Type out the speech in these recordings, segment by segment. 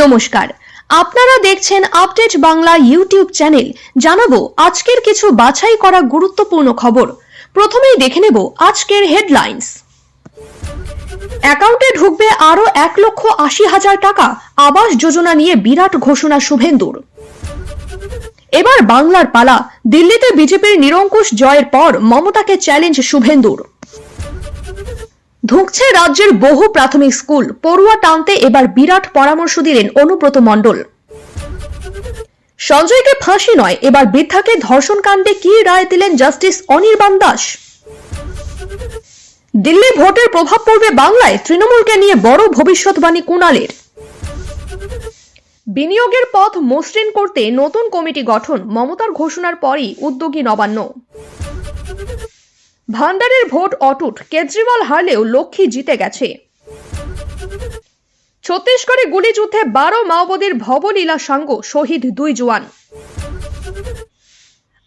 নমস্কার, আপনারা দেখছেন আপডেট বাংলা ইউটিউব চ্যানেল। জানাবো আজকের কিছু বাছাই করা গুরুত্বপূর্ণ খবর। প্রথমেই দেখে নেব আজকের হেডলাইন্স। অ্যাকাউন্টে ঢুকবে আরো 1,80,000 টাকা। আবাস যোজনা নিয়ে বিরাট ঘোষণা শুভেন্দুর। এবার বাংলার পালা। দিল্লিতে বিজেপির নিরঙ্কুশ জয়ের পর মমতাকে চ্যালেঞ্জ শুভেন্দুর। ধুঁকছে রাজ্যের বহু প্রাথমিক স্কুল। পড়ুয়া টানতে এবার বিরাট পরামর্শ দিলেন অনুব্রত মণ্ডল। সঞ্জয়কে ফাঁসি নয়, এবার বৃদ্ধাকে ধর্ষণ কাণ্ডে কি রায় দিলেন জাস্টিস অনির্বাণ দাস। দিল্লি ভোটের প্রভাব পড়বে বাংলায়, তৃণমূলকে নিয়ে বড় ভবিষ্যৎবাণী কুণালের। বিনিয়োগের পথ মসৃণ করতে নতুন কমিটি গঠন, মমতার ঘোষণার পরই উদ্যোগী নবান্ন। ভান্ডারের ভোট অটুট, কেজরিওয়াল হারলেও লক্ষ্মী জিতে গেছে। ছত্তিশগড়ে গুলিযুদ্ধে 12 মাওবাদীর ভবলীলা সাঙ্গ, শহীদ 2 জওয়ান।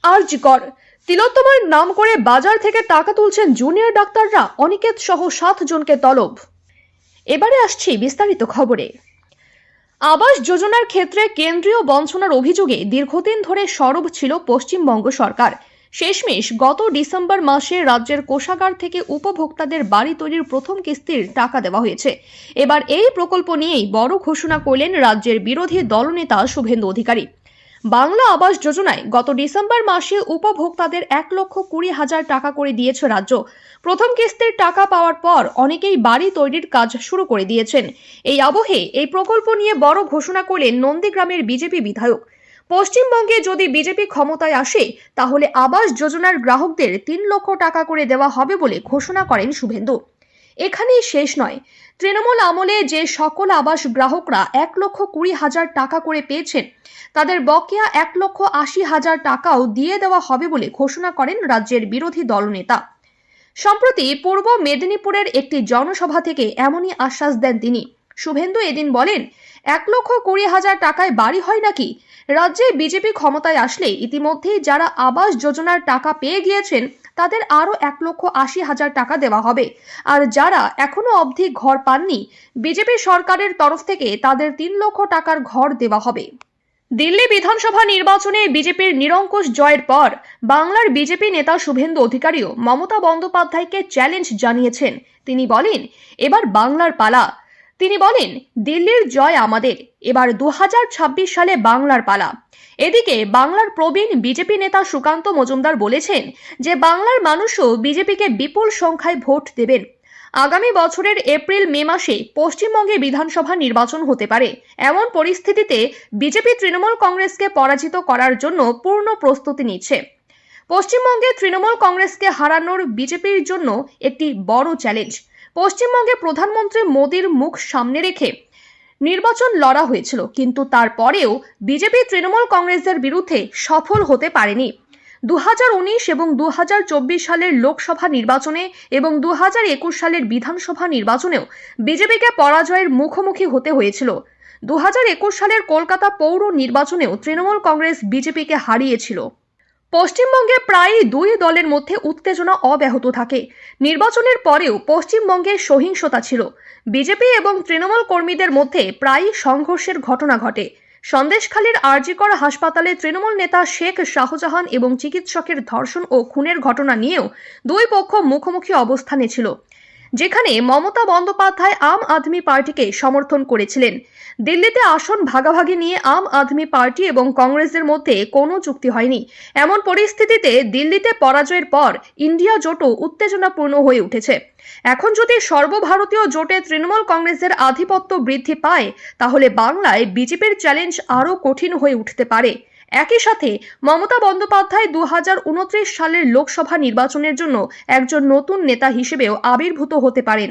আরজিকর তিলোত্তমার নাম করে বাজার থেকে টাকা তুলছেন জুনিয়র ডাক্তাররা, অনিকেত সহ 7 জনকে তলব। এবারে আসছি বিস্তারিত খবরে। আবাস যোজনার ক্ষেত্রে কেন্দ্রীয় বঞ্চনার অভিযোগে দীর্ঘদিন ধরে সরব ছিল পশ্চিমবঙ্গ সরকার। শেষমেশ গত ডিসেম্বর মাসে রাজ্যের কোষাগার থেকে উপভোক্তাদের বাড়ি তৈরির প্রথম কিস্তির টাকা দেওয়া হয়েছে। এবার এই প্রকল্প নিয়েই বড় ঘোষণা করলেন রাজ্যের বিরোধী দলনেতা শুভেন্দু অধিকারী। বাংলা আবাস যোজনায় গত ডিসেম্বর মাসে উপভোক্তাদের 1,20,000 টাকা করে দিয়েছে রাজ্য। প্রথম কিস্তির টাকা পাওয়ার পর অনেকেই বাড়ি তৈরির কাজ শুরু করে দিয়েছেন। এই আবহে এই প্রকল্প নিয়ে বড় ঘোষণা করলেন নন্দীগ্রামের বিজেপি বিধায়ক। পশ্চিমবঙ্গে যদি বিজেপি ক্ষমতায় আসে তাহলে আবাস যোজনার গ্রাহকদের 3 লক্ষ টাকা করে দেওয়া হবে বলে ঘোষণা করেন শুভেন্দু। এখানেই শেষ নয়, তৃণমূল আমলে যে সকল আবাস গ্রাহকরা 1,20,000 টাকা করে পেয়েছেন তাদের বকেয়া 1,80,000 টাকাও দিয়ে দেওয়া হবে বলে ঘোষণা করেন রাজ্যের বিরোধী দলনেতা। সম্প্রতি পূর্ব মেদিনীপুরের একটি জনসভা থেকে এমনই আশ্বাস দেন তিনি। শুভেন্দু এদিন বলেন, 1,20,000 টাকায় বাড়ি হয় নাকি? রাজ্যে বিজেপি ক্ষমতায় আসলে ইতিমধ্যেই যারা আবাস যোজনার টাকা পেয়ে গিয়েছেন তাদের আরো 1,80,000 টাকা দেওয়া হবে। আর যারা এখনো অবধি ঘর পাননি, বিজেপি সরকারের তরফ থেকে তাদের 3 লক্ষ টাকার ঘর দেওয়া হবে। দিল্লি বিধানসভা নির্বাচনে বিজেপির নিরঙ্কুশ জয়ের পর বাংলার বিজেপি নেতা শুভেন্দু অধিকারীও মমতা বন্দ্যোপাধ্যায়কে চ্যালেঞ্জ জানিয়েছেন। তিনি বলেন, এবার বাংলার পালা। তিনি বলেন, দিল্লির জয় আমাদের, এবার 2026 সালে বাংলার পালা। এদিকে বাংলার প্রবীণ বিজেপি নেতা সুকান্ত মজুমদার বলেছেন যে বাংলার মানুষও বিজেপিকে বিপুল সংখ্যায় ভোট দেবেন। আগামী বছরের এপ্রিল মে মাসে পশ্চিমবঙ্গে বিধানসভা নির্বাচন হতে পারে। এমন পরিস্থিতিতে বিজেপি তৃণমূল কংগ্রেসকে পরাজিত করার জন্য পূর্ণ প্রস্তুতি নিচ্ছে। পশ্চিমবঙ্গে তৃণমূল কংগ্রেসকে হারানোর বিজেপির জন্য একটি বড় চ্যালেঞ্জ। পশ্চিমবঙ্গে প্রধানমন্ত্রী মোদীর মুখ সামনে রেখে নির্বাচন লড়া হয়েছিল, কিন্তু তারপরেও বিজেপি তৃণমূল কংগ্রেসের বিরুদ্ধে সফল হতে পারেনি। 2019 এবং 2024 সালের লোকসভা নির্বাচনে এবং 2021 সালের বিধানসভা নির্বাচনেও বিজেপিকে পরাজয়ের মুখোমুখি হতে হয়েছিল। 2021 সালের কলকাতা পৌর নির্বাচনেও তৃণমূল কংগ্রেস বিজেপিকে হারিয়েছিল। পশ্চিমবঙ্গে প্রায় 2 দলের মধ্যে উত্তেজনা অব্যাহত থাকে। নির্বাচনের পরেও পশ্চিমবঙ্গে সহিংসতা ছিল। বিজেপি এবং তৃণমূল কর্মীদের মধ্যে প্রায়ই সংঘর্ষের ঘটনা ঘটে। সন্দেশখালীর আরজিকর হাসপাতালে তৃণমূল নেতা শেখ শাহজাহান এবং চিকিৎসকের ধর্ষণ ও খুনের ঘটনা নিয়েও 2 পক্ষ মুখোমুখি অবস্থানে ছিল, যেখানে মমতা বন্দ্যোপাধ্যায় আম আদমি পার্টিকে সমর্থন করেছিলেন। দিল্লিতে আসন ভাগাভাগি নিয়ে আম আদমি পার্টি এবং কংগ্রেসের মধ্যে কোনো চুক্তি হয়নি। এমন পরিস্থিতিতে দিল্লিতে পরাজয়ের পর ইন্ডিয়া জোটও উত্তেজনাপূর্ণ হয়ে উঠেছে। এখন যদি সর্বভারতীয় জোটে তৃণমূল কংগ্রেসের আধিপত্য বৃদ্ধি পায় তাহলে বাংলায় বিজেপির চ্যালেঞ্জ আরও কঠিন হয়ে উঠতে পারে। একই সাথে মমতা বন্দ্যোপাধ্যায় 2029 সালের লোকসভা নির্বাচনের জন্য একজন নতুন নেতা হিসেবেও আবির্ভূত হতে পারেন।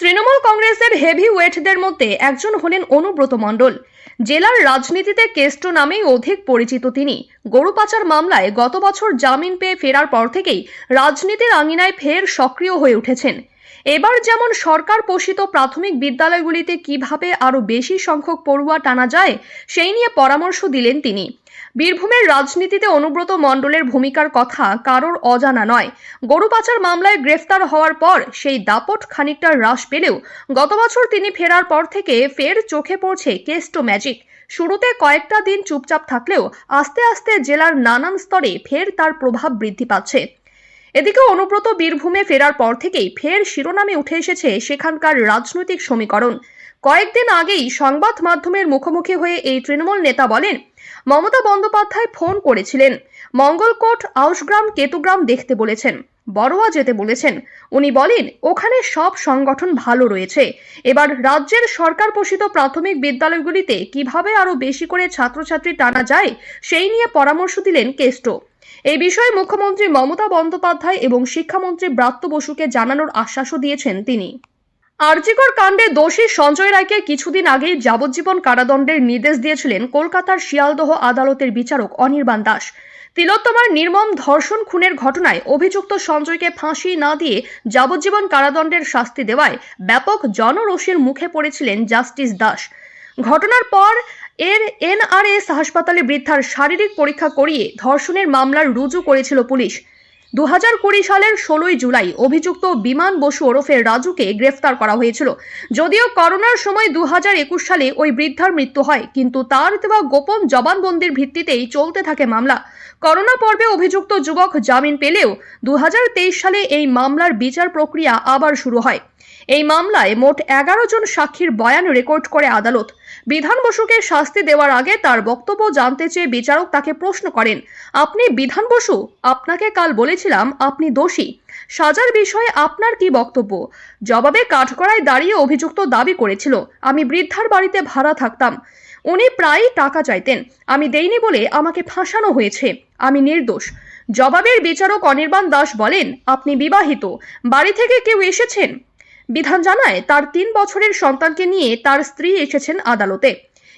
তৃণমূল কংগ্রেসের হেভি ওয়েটদের মধ্যে একজন হলেন অনুব্রত মণ্ডল। জেলার রাজনীতিতে কেষ্ট নামেই অধিক পরিচিত তিনি। গরু পাচার মামলায় গত বছর জামিন পেয়ে ফেরার পর থেকেই রাজনীতির আঙিনায় ফের সক্রিয় হয়ে উঠেছেন। এবার যেমন সরকার পোষিত প্রাথমিক বিদ্যালয়গুলিতে কিভাবে আরো বেশি সংখ্যক পড়ুয়া টানা যায় সেই নিয়ে পরামর্শ দিলেন তিনি। বীরভূমের রাজনীতিতে অনুব্রত মণ্ডলের ভূমিকার কথা কারোর অজানা নয়। গরু পাচার মামলায় গ্রেফতার হওয়ার পর সেই দাপট খানিকটা হ্রাস পেলেও গত বছর তিনি ফেরার পর থেকে ফের চোখে পড়ছে কেস্টো ম্যাজিক। শুরুতে কয়েকটা দিন চুপচাপ থাকলেও আস্তে আস্তে জেলার নানান স্তরে ফের তার প্রভাব বৃদ্ধি পাচ্ছে। এদিকে অনুব্রত বীরভূমে ফেরার পর থেকেই ফের শিরোনামে উঠে এসেছে সেখানকার রাজনৈতিক সমীকরণ। কয়েকদিন আগেই সংবাদ মাধ্যমের মুখোমুখি হয়ে এই তৃণমূল নেতা বলেন, মমতা বন্দ্যোপাধ্যায় ফোন করেছিলেন, মঙ্গলকোট, আউশগ্রাম, কেতুগ্রাম দেখতে বলেছেন, বড়োয়া যেতে বলেছেন। উনি বলেন ওখানে সব সংগঠন ভালো রয়েছে। এবার রাজ্যের সরকার পোষিত প্রাথমিক বিদ্যালয়গুলিতে কিভাবে আরো বেশি করে ছাত্রছাত্রী টানা যায় সেই নিয়ে পরামর্শ দিলেন কেস্টো। এই বিষয়ে মুখ্যমন্ত্রী মমতা বন্দ্যোপাধ্যায় এবং শিক্ষামন্ত্রী ব্রাত্য বসুকে জানানোর আশ্বাসও দিয়েছেন তিনি। আরজিকর কাণ্ডে দোষী সঞ্জয় রায়কে কিছুদিন আগেই যাবজ্জীবন কারাদণ্ডের নির্দেশ দিয়েছিলেন কলকাতার শিয়ালদহ আদালতের বিচারক অনির্বাণ দাস। তিলোত্তমার নির্মম ধর্ষণ খুনের ঘটনায় অভিযুক্ত সঞ্জয়কে ফাঁসি না দিয়ে যাবজ্জীবন কারাদণ্ডের শাস্তি দেওয়ায় ব্যাপক জনরোষের মুখে পড়েছিলেন জাস্টিস দাস। ঘটনার পর এনআরএস হাসপাতালে বৃদ্ধার শারীরিক পরীক্ষা করিয়ে ধর্ষণের মামলার রুজু করেছিল পুলিশ। 2020 সালের 16 জুলাই অভিযুক্ত বিমান বসু ওরফে রাজুকে গ্রেফতার করা হয়েছিল। যদিও করোনার সময় 2021 সালে ওই বৃদ্ধার মৃত্যু হয়, কিন্তু তার দেওয়া গোপন জবানবন্দির ভিত্তিতেই চলতে থাকে মামলা। করোনা পর্বে অভিযুক্ত যুবক জামিন পেলেও 2023 সালে এই মামলার বিচার প্রক্রিয়া আবার শুরু হয়। এই মামলায় মোট 11 জন সাক্ষীর বয়ান রেকর্ড করে আদালত। বিধান বসুকে শাস্তি দেওয়ার আগে তার বক্তব্য জানতে চেয়ে বিচারক তাকে প্রশ্ন করেন, আপনি বিধান বসু, আপনাকে কাল বলেছিলাম আপনি দোষী, সাজার বিষয়ে আপনার কি বক্তব্য? জবাবে কাঠগড়ায় দাঁড়িয়ে অভিযুক্ত দাবি করেছিল, আমি বৃদ্ধার বাড়িতে ভাড়া থাকতাম, উনি প্রায়ই টাকা চাইতেন, আমি দেইনি বলে আমাকে ফাঁসানো হয়েছে, আমি নির্দোষ। জবাবের বিচারক অনির্বাণ দাস বলেন, আপনি বিবাহিত, বাড়ি থেকে কেউ এসেছেন? বিধান জানায় তার 3 বছরের সন্তানকে নিয়ে তার স্ত্রী এসেছেন আদালতে।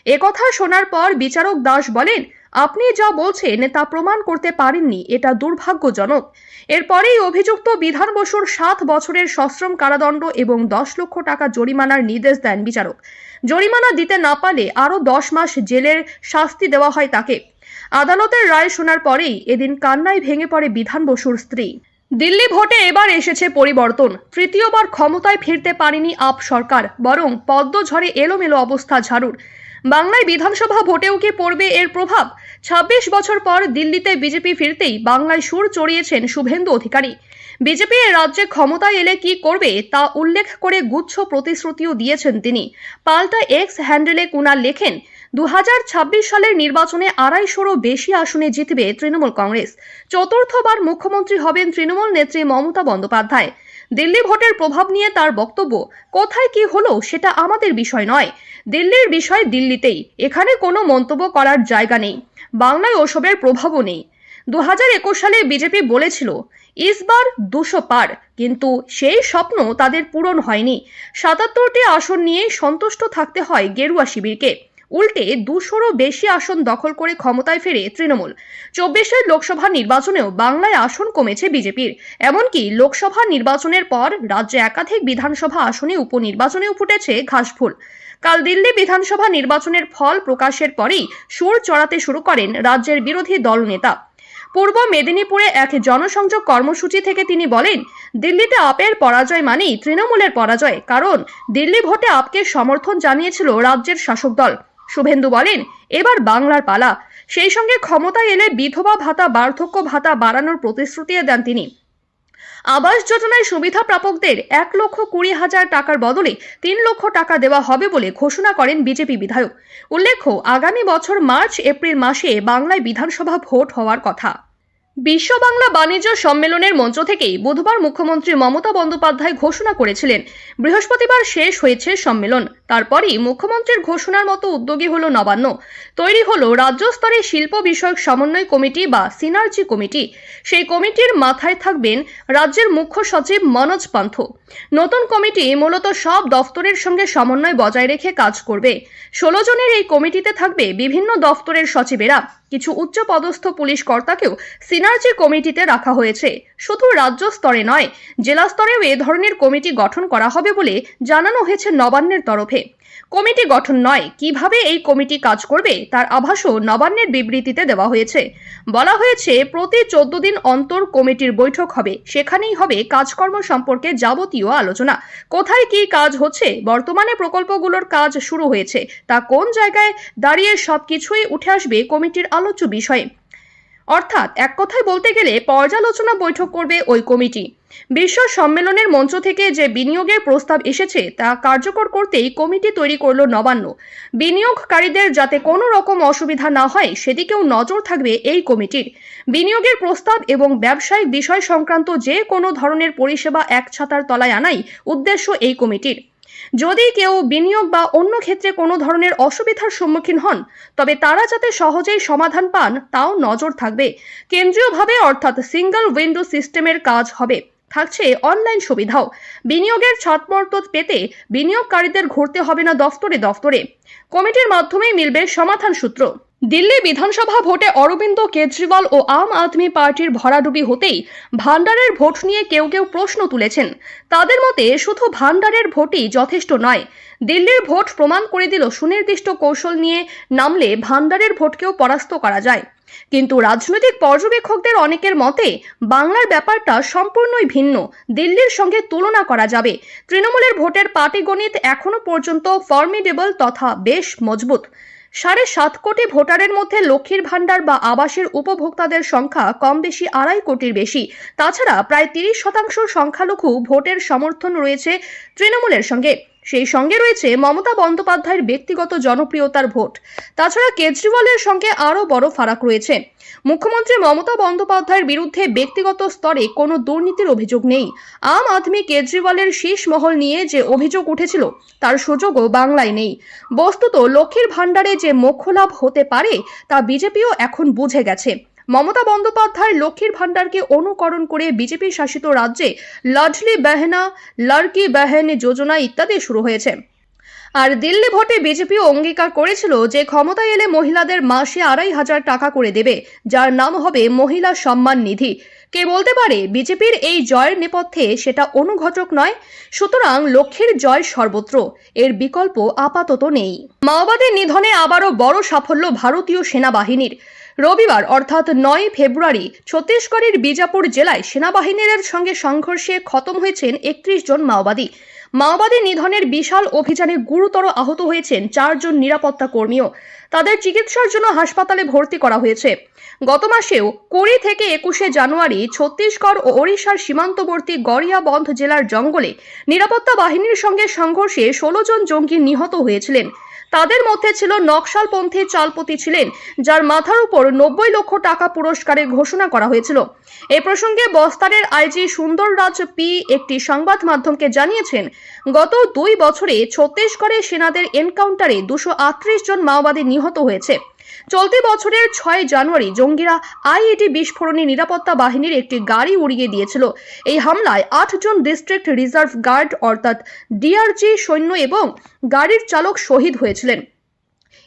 একথা শোনার পর বিচারক দাস বলেন, আপনি যা বলছেন তা প্রমাণ করতে পারেননি, এটা দুর্ভাগ্যজনক। এরপরেই অভিযুক্ত বিধান বসুর 7 বছরের সশ্রম কারাদণ্ড এবং 10 লক্ষ টাকা জরিমানার নির্দেশ দেন বিচারক। জরিমানা দিতে না পারলে আরও 10 মাস জেলের শাস্তি দেওয়া হয় তাকে। আদালতের রায় শোনার পরেই এদিন কান্নায় ভেঙে পড়ে বিধান বসুর স্ত্রী। দিল্লি ভোটে এবার এসেছে পরিবর্তন। তৃতীয়বার ক্ষমতায় ফিরতে পারেনি আপ সরকার, বরং পদ্মঝড়ে এলোমেলো অবস্থা ঝাড়ুর। বাংলায় বিধানসভা ভোটেও কি পড়বে এর প্রভাব? 26 বছর পর দিল্লিতে বিজেপি ফিরতেই বাংলায় সুর চড়িয়েছেন শুভেন্দু অধিকারী। বিজেপি এ রাজ্যে ক্ষমতায় এলে কি করবে তা উল্লেখ করে গুচ্ছ প্রতিশ্রুতিও দিয়েছেন তিনি। পাল্টা এক্স হ্যান্ডেলে কুণাল লেখেন, 2026 সালের নির্বাচনে 250-রও বেশি আসনে জিতবে তৃণমূল কংগ্রেস। চতুর্থবার মুখ্যমন্ত্রী হবেন তৃণমূল নেত্রী মমতা বন্দ্যোপাধ্যায়। দিল্লি ভোটের প্রভাব নিয়ে তার বক্তব্য, কোথায় কি হলো সেটা আমাদের বিষয় নয়, দিল্লির বিষয় দিল্লিতেই, এখানে কোনো মন্তব্য করার জায়গা নেই, বাংলায় ওসবের প্রভাবও নেই। 2021 সালে বিজেপি বলেছিল ইসবার 200 পার, কিন্তু সেই স্বপ্ন তাদের পূরণ হয়নি। 77টি আসন নিয়ে সন্তুষ্ট থাকতে হয় গেরুয়া শিবিরকে। উল্টে 200-রও বেশি আসন দখল করে ক্ষমতায় ফেরে তৃণমূল। 24-এর লোকসভা নির্বাচনেও বাংলায় আসন কমেছে বিজেপির। এমনকি লোকসভা নির্বাচনের পর রাজ্যে একাধিক বিধানসভা আসনে উপনির্বাচনেও ফুটেছে ঘাসফুল। কাল দিল্লি বিধানসভা নির্বাচনের ফল প্রকাশের পরেই সুর চড়াতে শুরু করেন রাজ্যের বিরোধী দলনেতা। পূর্ব মেদিনীপুরে এক জনসংযোগ কর্মসূচি থেকে তিনি বলেন, দিল্লিতে আপের পরাজয় মানেই তৃণমূলের পরাজয়, কারণ দিল্লি ভোটে আপকে সমর্থন জানিয়েছিল রাজ্যের শাসক দল। শুভেন্দু বলেন, এবার বাংলার পালা। সেই সঙ্গে ক্ষমতায় এলে বিধবা ভাতা, বার্ধক্য ভাতা বাড়ানোর প্রতিশ্রুতি দেন তিনি। আবাস যোজনায় সুবিধা প্রাপকদের 1,20,000 টাকার বদলে 3 লক্ষ টাকা দেওয়া হবে বলে ঘোষণা করেন বিজেপি বিধায়ক। উল্লেখ্য, আগামী বছর মার্চ-এপ্রিল মাসে বাংলায় বিধানসভা ভোট হওয়ার কথা। বিশ্ব বাংলা বাণিজ্য সম্মেলনের মঞ্চ থেকেই বুধবার মুখ্যমন্ত্রী মমতা বন্দ্যোপাধ্যায় ঘোষণা করেছিলেন, বৃহস্পতিবার শেষ হয়েছে সম্মেলন, তারপরই মুখ্যমন্ত্রীর ঘোষণার মতো উদ্যোগী হলো নবান্ন। তৈরি হলো রাজ্য স্তরে শিল্প বিষয়ক সমন্বয় কমিটি বা সিনার্জি কমিটি। সেই কমিটির মাথায় থাকবেন রাজ্যের মুখ্য সচিব মনোজ পান্থ। নতুন কমিটি মূলত সব দফতরের সঙ্গে সমন্বয় বজায় রেখে কাজ করবে। 16 জনের এই কমিটিতে থাকবে বিভিন্ন দফতরের সচিবেরা। কিছু উচ্চপদস্থ পুলিশ কর্তাকেও সিনার্জি কমিটিতে রাখা হয়েছে। শুধু রাজ্য স্তরে নয়, জেলা স্তরেও এ ধরনের কমিটি গঠন করা হবে বলে জানানো হয়েছে নবান্নের তরফে। কমিটি গঠন নয়, কিভাবে এই কমিটি কাজ করবে তার আভাসও নবান্নের বিবৃতিতে দেওয়া হয়েছে। বলা হয়েছে প্রতি 14 দিন অন্তর কমিটির বৈঠক হবে। সেখানেই হবে কাজকর্ম সম্পর্কে যাবতীয় আলোচনা। কোথায় কি কাজ হচ্ছে, বর্তমানে প্রকল্পগুলোর কাজ শুরু হয়েছে, তা কোন জায়গায় দাঁড়িয়ে সবকিছুই উঠে আসবে কমিটির আলোচ্য বিষয়ে। অর্থাৎ এক কথায় বলতে গেলে পর্যালোচনা বৈঠক করবে ওই কমিটি। বিশ্ব সম্মেলনের মঞ্চ থেকে যে বিনিয়োগের প্রস্তাব এসেছে তা কার্যকর করতেই কমিটি তৈরি করল নবান্ন। বিনিয়োগকারীদের যাতে কোনো রকম অসুবিধা না হয় সেদিকেও নজর থাকবে এই কমিটির। বিনিয়োগের প্রস্তাব এবং ব্যবসায়িক বিষয় সংক্রান্ত যে কোনো ধরনের পরিষেবা এক ছাতার তলায় আনাই উদ্দেশ্য এই কমিটির। যদি কেউ বিনিয়োগ বা অন্য ক্ষেত্রে কোনো ধরনের অসুবিধার সম্মুখীন হন, তবে তারা যাতে সহজেই সমাধান পান তাও নজর থাকবে। কেন্দ্রীয়ভাবে অর্থাৎ সিঙ্গল উইন্ডো সিস্টেমের কাজ হবে। থাকছে অনলাইন সুবিধাও। বিনিয়োগের ছাড়পত্র পেতে বিনিয়োগকারীদের ঘুরতে হবে না দফতরে দফতরে। কমিটির মাধ্যমেই মিলবে সমাধান সূত্র। দিল্লি বিধানসভা ভোটে অরবিন্দ কেজরিওয়াল ও আম আদমি পার্টির ভরাডুবি হতেই ভান্ডারের ভোট নিয়ে কেউ কেউ প্রশ্ন তুলেছেন। তাদের মতে শুধু ভান্ডারের ভোটই যথেষ্ট নয়। দিল্লির ভোট প্রমাণ করে দিল সুনির্দিষ্ট কৌশল নিয়ে নামলে ভান্ডারের ভোটকেও পরাস্ত করা যায়। কিন্তু রাজনৈতিক পর্যবেক্ষকদের অনেকের মতে বাংলার ব্যাপারটা সম্পূর্ণই ভিন্ন। দিল্লির সঙ্গে তুলনা করা যাবে। তৃণমূলের ভোটের পাটিগণিত এখনো পর্যন্ত ফর্মিডেবল তথা বেশ মজবুত। 7.5 কোটি ভোটারের মধ্যে লক্ষ্মীর ভান্ডার বা আবাসের উপভোক্তাদের সংখ্যা কম বেশি 2.5 কোটির বেশি। তাছাড়া প্রায় 30% সংখ্যালঘু ভোটের সমর্থন রয়েছে তৃণমূলের সঙ্গে। সেই সঙ্গে রয়েছে মমতা বন্দ্যোপাধ্যায়ের ব্যক্তিগত জনপ্রিয়তার ভোট। তাছাড়া কেজরিওয়ালের সঙ্গে আরও বড় ফারাক রয়েছে। মুখ্যমন্ত্রী মমতা বন্দ্যোপাধ্যায়ের বিরুদ্ধে ব্যক্তিগত স্তরে কোনো দুর্নীতির অভিযোগ নেই। আম আদমি কেজরিওয়ালের শীর্ষ মহল নিয়ে যে অভিযোগ উঠেছিল তার সুযোগও বাংলায় নেই। বস্তুত লক্ষ্মীর ভান্ডারে যে মোক্ষ লাভ হতে পারে তা বিজেপিও এখন বুঝে গেছে। মমতা বন্দ্যোপাধ্যায়ের লক্ষ্মীর ভান্ডারকে অনুকরণ করে বিজেপি শাসিত রাজ্যে লাডলি বেহনা, লড়কি বেহেন যোজনা ইত্যাদি শুরু হয়েছে। আর দিল্লি ভোটে বিজেপিও অঙ্গীকার করেছিল যে ক্ষমতায় এলে মহিলাদের মাসে 2,500 টাকা করে দেবে, যার নাম হবে মহিলা সম্মান নিধি। কে বলতে পারে বিজেপির এই জয়ের নেপথ্যে সেটা অনুঘটক নয়? সুতরাং লক্ষ্মীর জয় সর্বত্র, এর বিকল্প আপাতত নেই। মাওবাদীর নিধনে আবারও বড় সাফল্য ভারতীয় সেনাবাহিনীর। রবিবার অর্থাৎ 9 ফেব্রুয়ারি ছত্তিশগড়ের বিজাপুর জেলায় সেনাবাহিনীর সঙ্গে সংঘর্ষে খতম হয়েছেন 31 জন মাওবাদী। মাওবাদী নিধনের বিশাল অভিযানে গুরুতর আহত হয়েছেন 4 জন নিরাপত্তা কর্মীও। তাদের চিকিৎসার জন্য হাসপাতালে ভর্তি করা হয়েছে। গত মাসেও 20 থেকে 21 জানুয়ারি ছত্তিশগড় ও ওড়িশার সীমান্তবর্তী গড়িয়াবন্ধ জেলার জঙ্গলে নিরাপত্তা বাহিনীর সঙ্গে সংঘর্ষে 16 জন জঙ্গি নিহত হয়েছিলেন। তাদের মধ্যে ছিল নকশালপন্থী চালপতি ছিলেন, যার মাথার উপর 90 লক্ষ টাকা পুরস্কারের ঘোষণা করা হয়েছিল। এ প্রসঙ্গে বস্তারের আইজি সুন্দররাজ পি একটি সংবাদ মাধ্যমকে জানিয়েছেন, গত 2 বছরে ছত্তিশগড়ে সেনাদের এনকাউন্টারে 238 জন মাওবাদী নিহত হয়েছে। চলতি বছরের 6 জানুয়ারি জঙ্গিরা আইইডি বিস্ফোরণে নিরাপত্তা বাহিনীর একটি গাড়ি উড়িয়ে দিয়েছিল। এই হামলায় 8 জন ডিস্ট্রিক্ট রিজার্ভ গার্ড অর্থাৎ ডিআরজি সৈন্য এবং গাড়ির চালক শহীদ হয়েছিলেন।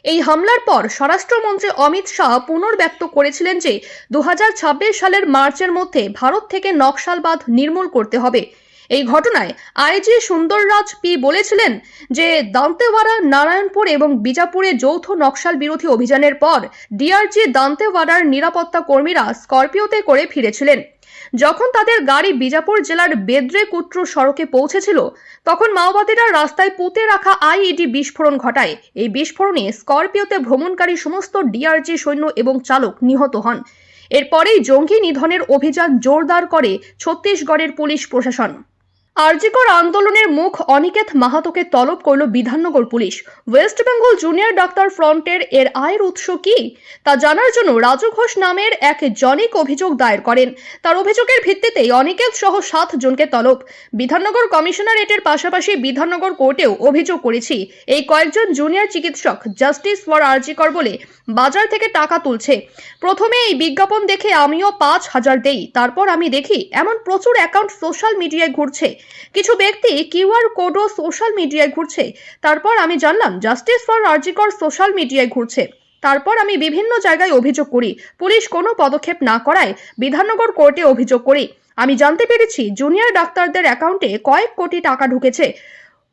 এই হামলার পর স্বরাষ্ট্রমন্ত্রী অমিত শাহ পুনর্ব্যক্ত করেছিলেন যে 2026 সালের মার্চের মধ্যে ভারত থেকে নকশালবাদ নির্মূল করতে হবে। এই ঘটনায় আইজি সুন্দররাজ পি বলেছিলেন যে দান্তেওয়াড়া, নারায়ণপুর এবং বিজাপুরে যৌথ নকশাল বিরোধী অভিযানের পর ডিআরজি দান্তেওয়াড়ার নিরাপত্তা কর্মীরা স্করপিওতে করে ফিরেছিলেন। যখন তাদের গাড়ি বিজাপুর জেলার বেদ্রে কুট্রু সড়কে পৌঁছেছিল তখন মাওবাদীরা রাস্তায় পুঁতে রাখা আইইডি বিস্ফোরণ ঘটায়। এই বিস্ফোরণে স্করপিওতে ভ্রমণকারী সমস্ত ডিআরজি সৈন্য এবং চালক নিহত হন। এরপরেই জঙ্গি নিধনের অভিযান জোরদার করে ছত্তিশগড়ের পুলিশ প্রশাসন। আরজিকর আন্দোলনের মুখ অনিকেত মাহাতোকে তলব করল Bidhannagar police. West Bengal junior doctor ফ্রন্টের এর আয়ের উৎস কি তা জানার জন্য রাজু ঘোষ নামের এক জনিক অভিযোগ দায়ের করেন। তার অভিযোগের ভিত্তিতেই অনিকেত সহ 7 জনকে তলব। বিধাননগর কমিশনারেটের পাশাপাশি বিধাননগর কোর্টেও অভিযোগ করেছি এই কয়েকজন জুনিয়র চিকিৎসক জাস্টিস ফর আরজিকর বলে বাজার থেকে টাকা তুলছে। প্রথমে এই বিজ্ঞাপন দেখে আমিও 5,000 দেই, তারপর আমি দেখি এমন প্রচুর অ্যাকাউন্ট সোশ্যাল মিডিয়ায় ঘুরছে, কিছু ব্যক্তি কিউআর কোডও সোশ্যাল মিডিয়ায় ঘুরছে। তারপর আমি জানলাম জাস্টিস ফর আরজিকর সোশ্যাল মিডিয়ায় ঘুরছে। তারপর আমি বিভিন্ন জায়গায় অভিযোগ করি, পুলিশ কোনো পদক্ষেপ না করায় বিধাননগর কোর্টে অভিযোগ করি। আমি জানতে পেরেছি জুনিয়র ডাক্তারদের অ্যাকাউন্টে কয়েক কোটি টাকা ঢুকেছে।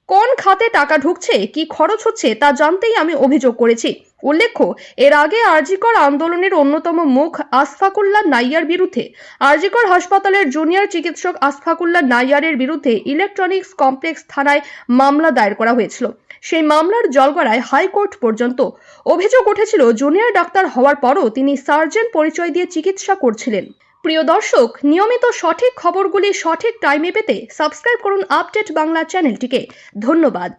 কোন খাতে টাকা ঢুকছে, কি খরচ হচ্ছে তা জানতেই আমি অভিযোগ করেছি। উল্লেখ্য, এর আগে আরজিকর আন্দোলনের অন্যতম মুখ আশফাকুল্লাহ নাইয়ার বিরুদ্ধে আরজিকর হাসপাতালের জুনিয়র চিকিৎসক আশফাকুল্লাহ নাইয়ারের বিরুদ্ধে ইলেকট্রনিক্স কমপ্লেক্স থানায় মামলা দায়ের করা হয়েছিল। সেই মামলার জলগড়ায় হাইকোর্ট পর্যন্ত। অভিযোগ উঠেছিল জুনিয়র ডাক্তার হওয়ার পরও তিনি সার্জন পরিচয় দিয়ে চিকিৎসা করছিলেন। প্রিয় দর্শক, নিয়মিত সঠিক খবরগুলি সঠিক টাইমে পেতে সাবস্ক্রাইব করুন আপডেট বাংলা চ্যানেলটিকে। ধন্যবাদ।